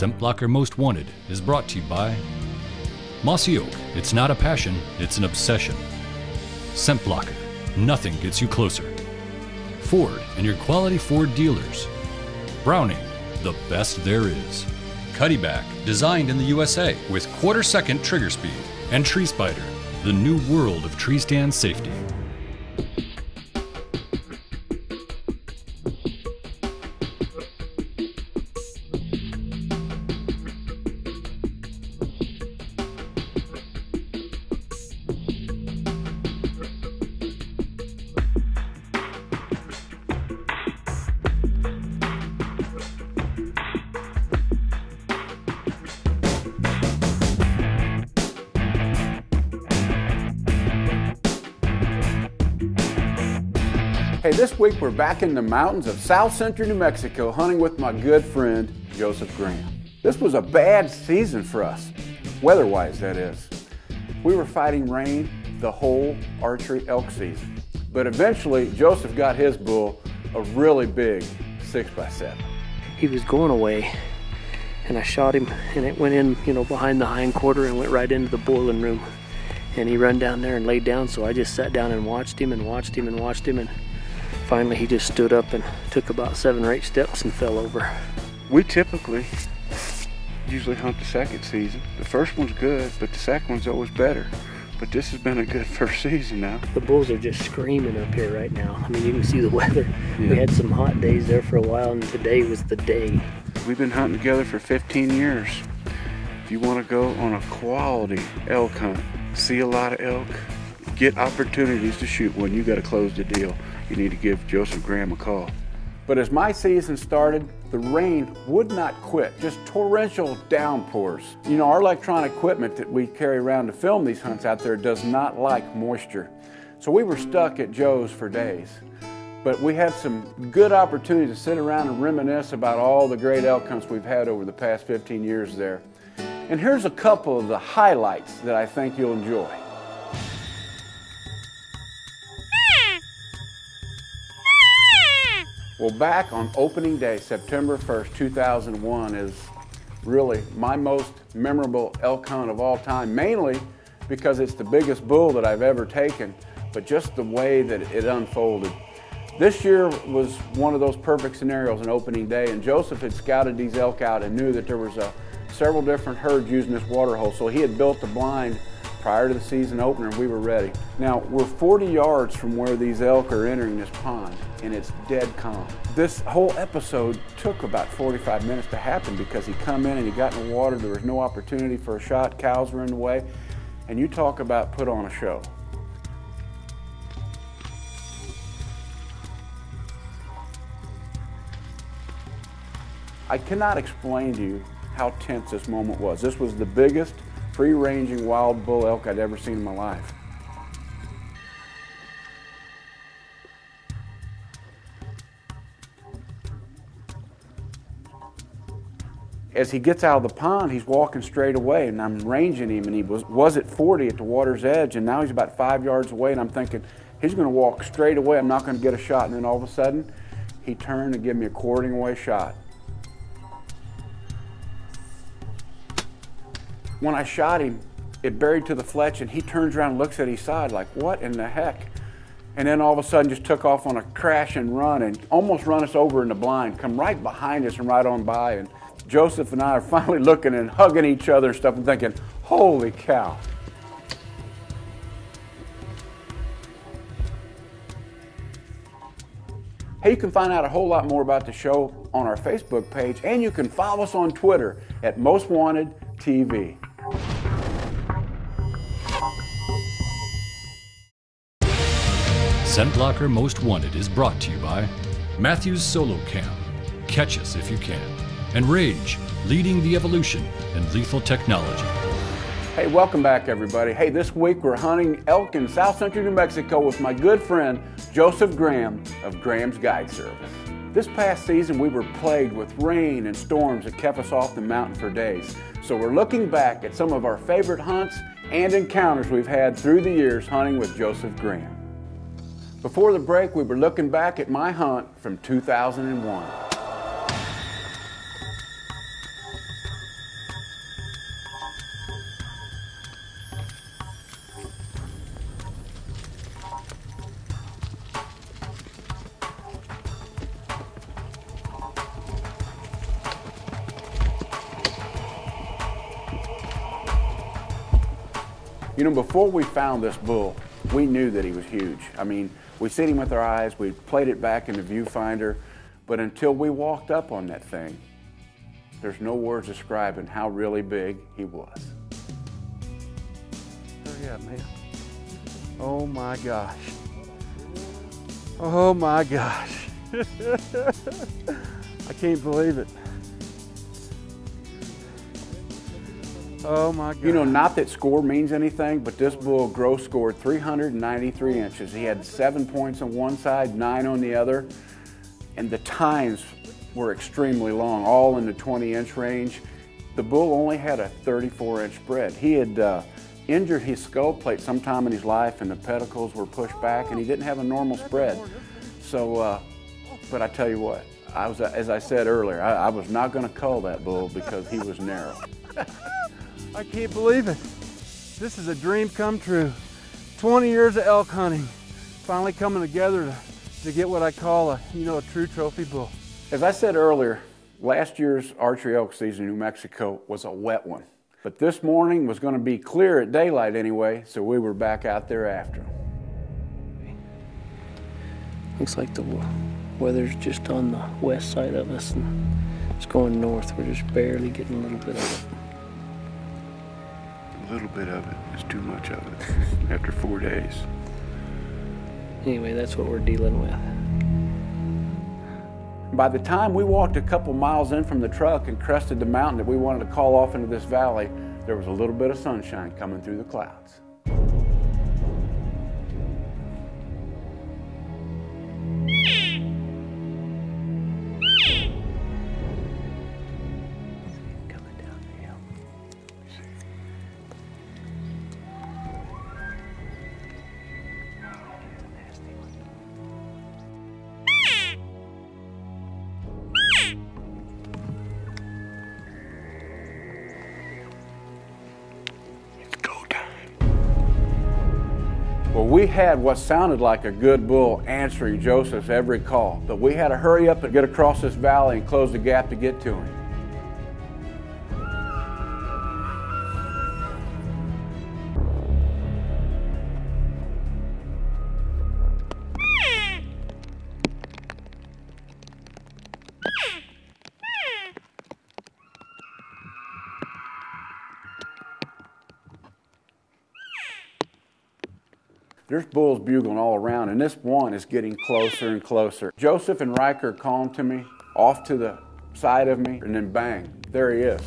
ScentBlocker Most Wanted is brought to you by Mossy Oak. It's not a passion, it's an obsession. ScentBlocker. Nothing gets you closer. Ford and your quality Ford dealers. Browning. The best there is. Cuddyback. Designed in the USA with quarter-second trigger speed. And Tree Spider. The new world of tree stand safety. Hey, this week we're back in the mountains of south central New Mexico hunting with my good friend, Joseph Graham. This was a bad season for us, weather-wise that is. We were fighting rain the whole archery elk season. But eventually, Joseph got his bull a really big 6x7. He was going away, and I shot him, and it went in, behind the hind quarter and went right into the boiling room. And he run down there and laid down, so I just sat down and watched him and watched him and watched him, and finally he just stood up and took about 7 or 8 steps and fell over. We typically usually hunt the second season. The first one's good, but the second one's always better. But this has been a good first season now. The bulls are just screaming up here right now. I mean, you can see the weather. Yeah. We had some hot days there for a while, and today was the day. We've been hunting together for 15 years. If you want to go on a quality elk hunt, see a lot of elk, get opportunities to shoot one, you got to close the deal. You need to give Joseph Graham a call. But as my season started, the rain would not quit, just torrential downpours. Our electronic equipment that we carry around to film these hunts out there does not like moisture. So we were stuck at Joe's for days. But we had some good opportunities to sit around and reminisce about all the great elk hunts we've had over the past 15 years there. And here's a couple of the highlights that I think you'll enjoy. Well, back on opening day, September 1st, 2001 is really my most memorable elk hunt of all time, mainly because it's the biggest bull that I've ever taken, but just the way that it unfolded. This year was one of those perfect scenarios on opening day, and Joseph had scouted these elk out and knew that there was several different herds using this water hole, so he had built the blind prior to the season opener, and we were ready. Now, we're 40 yards from where these elk are entering this pond, and it's dead calm. This whole episode took about 45 minutes to happen because he come in and he got in the water, there was no opportunity for a shot, cows were in the way, and you talk about put on a show. I cannot explain to you how tense this moment was. This was the biggest free-ranging wild bull elk I'd ever seen in my life. As he gets out of the pond, he's walking straight away, and I'm ranging him, and he was at 40 at the water's edge, and now he's about 5 yards away, and I'm thinking, he's going to walk straight away, I'm not going to get a shot, and then all of a sudden, he turned and gave me a quartering away shot. When I shot him, it buried to the fletch, and he turns around and looks at his side like, what in the heck? And then all of a sudden just took off on a crash and run and almost run us over in the blind, come right behind us and right on by. And Joseph and I are finally looking and hugging each other and stuff and thinking, holy cow. Hey, you can find out a whole lot more about the show on our Facebook page, and you can follow us on Twitter at Most Wanted TV. ScentBlocker Most Wanted is brought to you by Matthews Solo Cam, catch us if you can, and Rage, leading the evolution in lethal technology. Hey, welcome back everybody. Hey, this week we're hunting elk in south central New Mexico with my good friend Joseph Graham of Graham's Guide Service. This past season we were plagued with rain and storms that kept us off the mountain for days. So we're looking back at some of our favorite hunts and encounters we've had through the years hunting with Joseph Graham. Before the break, we were looking back at my hunt from 2001. You know, before we found this bull, we knew that he was huge. I mean, we seen him with our eyes, we played it back in the viewfinder, but until we walked up on that thing, there's no words describing how really big he was. Hurry up, man. Oh my gosh. Oh my gosh. I can't believe it. Oh my God. You know, not that score means anything, but this bull gross scored 393 inches. He had 7 points on one side, 9 on the other, and the tines were extremely long, all in the 20-inch range. The bull only had a 34-inch spread. He had injured his skull plate sometime in his life, and the pedicles were pushed back, and he didn't have a normal spread. So, but I tell you what, as I said earlier, I was not going to cull that bull because he was narrow. I can't believe it. This is a dream come true. 20 years of elk hunting, finally coming together to get what I call a true trophy bull. As I said earlier, last year's archery elk season in New Mexico was a wet one. But this morning was going to be clear at daylight anyway, so we were back out there after them. Looks like the weather's just on the west side of us and it's going north. We're just barely getting a little bit of it. A little bit of it is too much of it after 4 days. Anyway, that's what we're dealing with. By the time we walked a couple miles in from the truck and crested the mountain that we wanted to call off into this valley, there was a little bit of sunshine coming through the clouds. Well, we had what sounded like a good bull answering Joseph's every call, but we had to hurry up and get across this valley and close the gap to get to him. There's bulls bugling all around, and this one is getting closer and closer. Joseph and Riker are calling to me, off to the side of me, and then bang, there he is.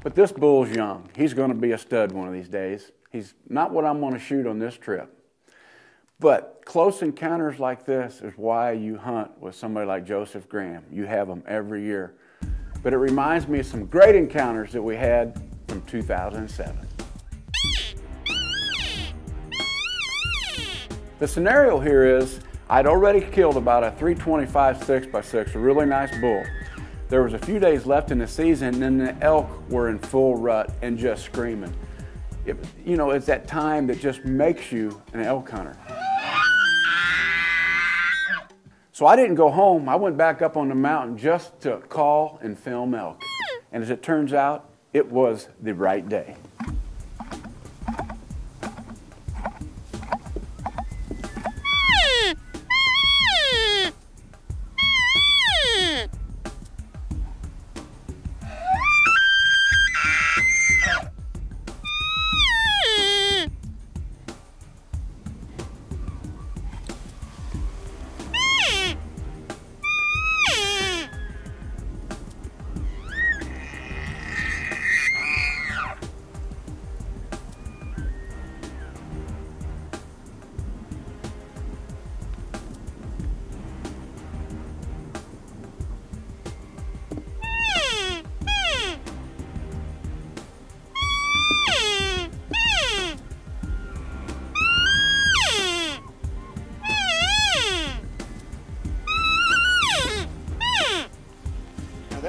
But this bull's young. He's going to be a stud one of these days. He's not what I'm going to shoot on this trip. But close encounters like this is why you hunt with somebody like Joseph Graham. You have them every year. But it reminds me of some great encounters that we had from 2007. The scenario here is I'd already killed about a 325 6x6, a really nice bull. There was a few days left in the season, and the elk were in full rut and just screaming. It's that time that just makes you an elk hunter. So I didn't go home. I went back up on the mountain just to call and film elk. And as it turns out, it was the right day.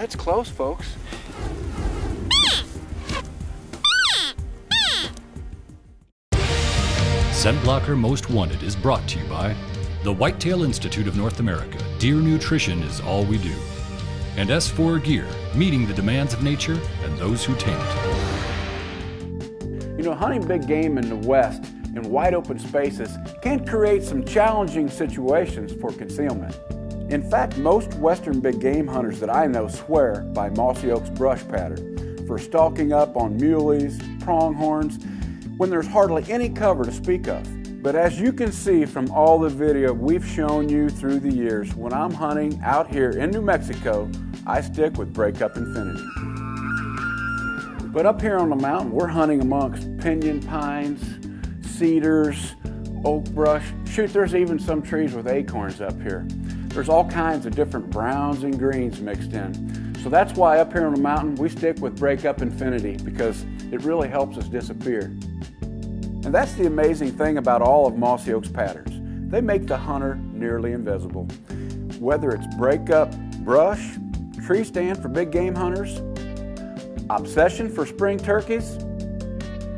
it's close, folks. ScentBlocker Most Wanted is brought to you by the Whitetail Institute of North America. Deer nutrition is all we do. And S4 Gear, meeting the demands of nature and those who tame it. You know, hunting big game in the West in wide open spaces can create some challenging situations for concealment. In fact, most Western big game hunters that I know swear by Mossy Oak's brush pattern for stalking up on muleys, pronghorns, when there's hardly any cover to speak of. But as you can see from all the video we've shown you through the years, when I'm hunting out here in New Mexico, I stick with Breakup Infinity. But up here on the mountain, we're hunting amongst pinyon pines, cedars, oak brush. Shoot, there's even some trees with acorns up here. There's all kinds of different browns and greens mixed in. So that's why up here on the mountain, we stick with Breakup Infinity, because it really helps us disappear. And that's the amazing thing about all of Mossy Oak's patterns. They make the hunter nearly invisible. Whether it's breakup brush, tree stand for big game hunters, obsession for spring turkeys,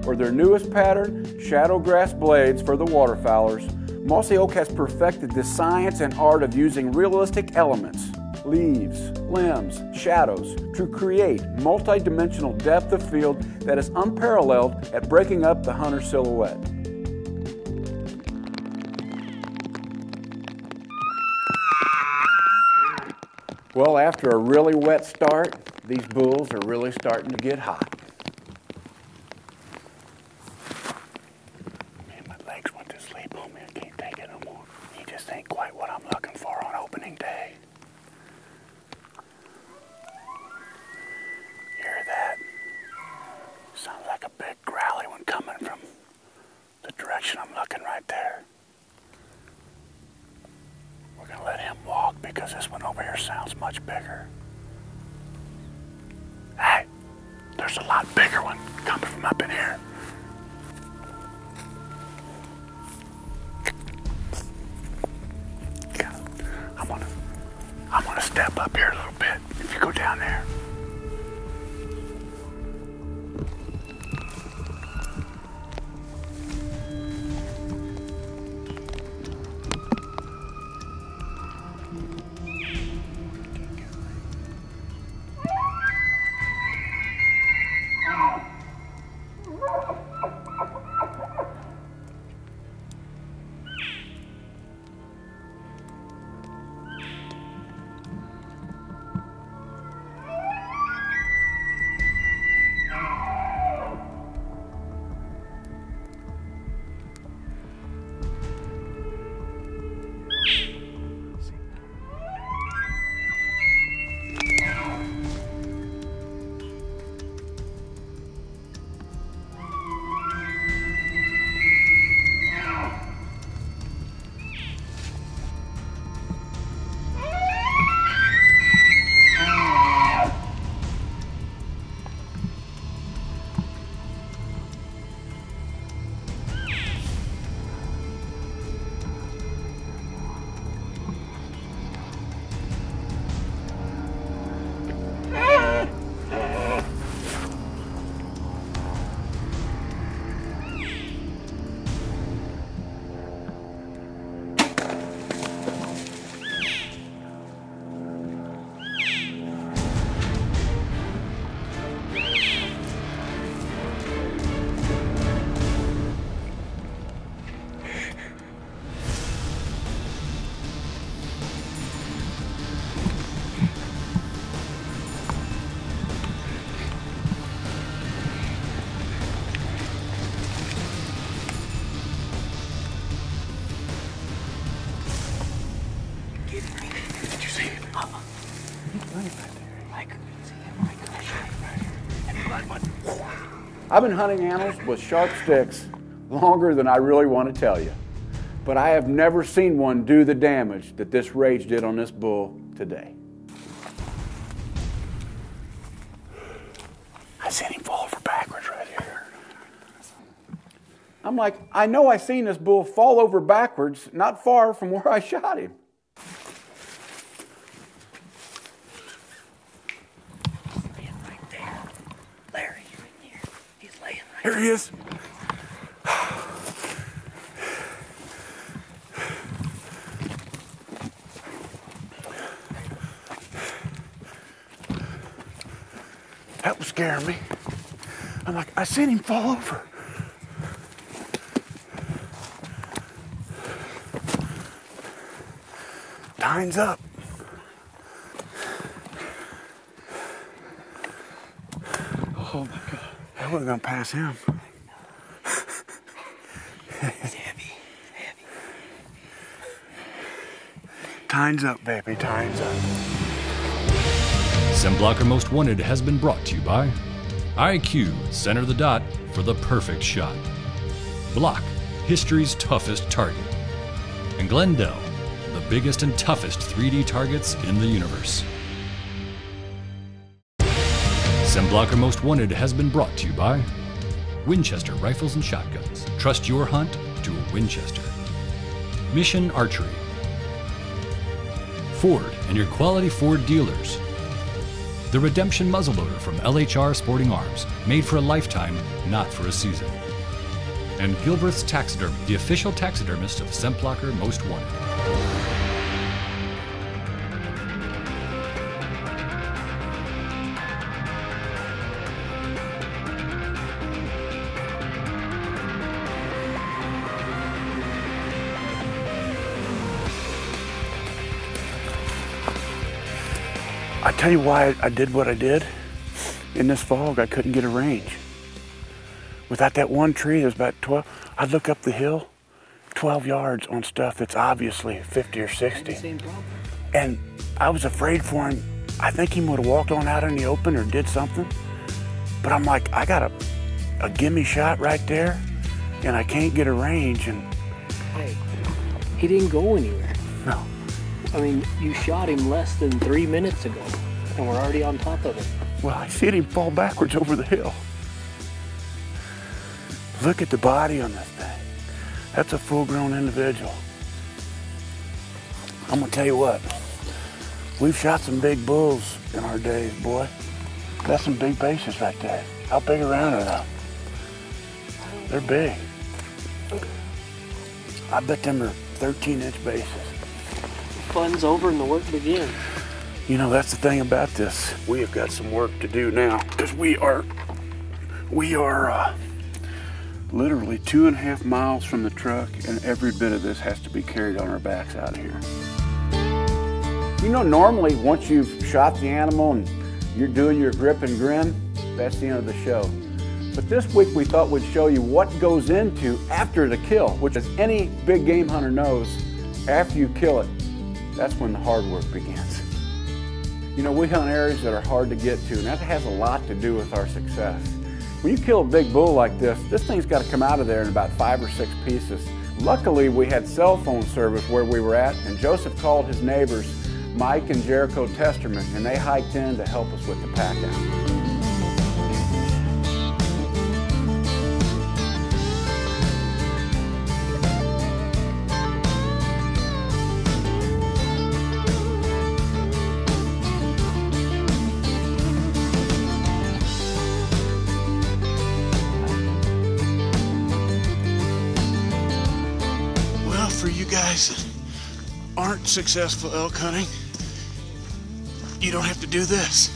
or their newest pattern, shadow grass blades for the waterfowlers, Mossy Oak has perfected the science and art of using realistic elements, leaves, limbs, shadows, to create multi-dimensional depth of field that is unparalleled at breaking up the hunter's silhouette. Well, after a really wet start, these bulls are really starting to get hot. Man, my legs went to sleep on me. I can't take it no more. He just ain't quite what I'm looking for on opening day. Hear that? Sounds like a big growly one coming from the direction I'm looking right there. We're going to let him walk because this one over here sounds much bigger. Hey, there's a lot bigger one coming from up in here. I'm gonna step up here a little bit if you go down there. I've been hunting animals with sharp sticks longer than I really want to tell you, but I have never seen one do the damage that this rage did on this bull today. I seen him fall over backwards right here. I'm like, I know I seen this bull fall over backwards not far from where I shot him. Here he is. That was scaring me. I'm like, I seen him fall over. Time's up. Oh my God. I wasn't gonna pass him. It's heavy. Time's up, baby, time's up. ScentBlocker Most Wanted has been brought to you by IQ, center the dot for the perfect shot. Block, history's toughest target. And Glendale, the biggest and toughest 3D targets in the universe. ScentBlocker Most Wanted has been brought to you by Winchester Rifles and Shotguns. Trust your hunt to a Winchester. Mission Archery. Ford and your quality Ford dealers. The Redemption Muzzleloader from LHR Sporting Arms, made for a lifetime, not for a season. And Gilbreth's Taxidermy, the official taxidermist of ScentBlocker Most Wanted. I tell you why I did what I did. In this fog, I couldn't get a range. Without that one tree, there's about 12. I'd look up the hill, 12 yards on stuff that's obviously 50 or 60. Same problem. And I was afraid for him. I think he would have walked on out in the open or did something. But I'm like, I got a gimme shot right there, and I can't get a range. And Hey, he didn't go anywhere. no. I mean, you shot him less than 3 minutes ago, and we're already on top of it. Well, I seen him fall backwards over the hill. Look at the body on this thing. That's a full-grown individual. I'm gonna tell you what, we've shot some big bulls in our days, boy. That's some big bases right there. How big around are they? They're big. I bet them are 13-inch bases. Fun's over and the work begins. You know, that's the thing about this. We have got some work to do now, because we are literally 2.5 miles from the truck, and every bit of this has to be carried on our backs out of here. You know, normally once you've shot the animal and you're doing your grip and grin, that's the end of the show. But this week we thought we'd show you what goes into after the kill, which, as any big game hunter knows, after you kill it, that's when the hard work begins. You know, we hunt areas that are hard to get to, and that has a lot to do with our success. When you kill a big bull like this thing's got to come out of there in about 5 or 6 pieces. Luckily, we had cell phone service where we were at, and Joseph called his neighbors, Mike and Jericho Testerman, and they hiked in to help us with the pack out. For you guys that aren't successful elk hunting, you don't have to do this.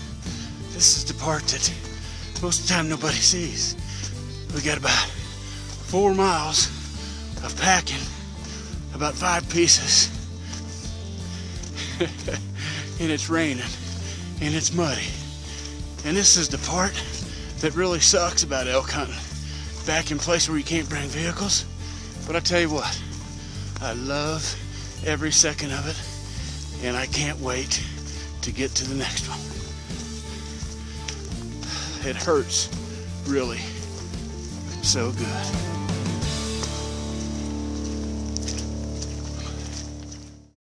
This is the part that most of the time nobody sees. We got about 4 miles of packing, about 5 pieces, and it's raining, and it's muddy. And this is the part that really sucks about elk hunting. Back in places where you can't bring vehicles. But I tell you what, I love every second of it, and I can't wait to get to the next one. It hurts, really, so good.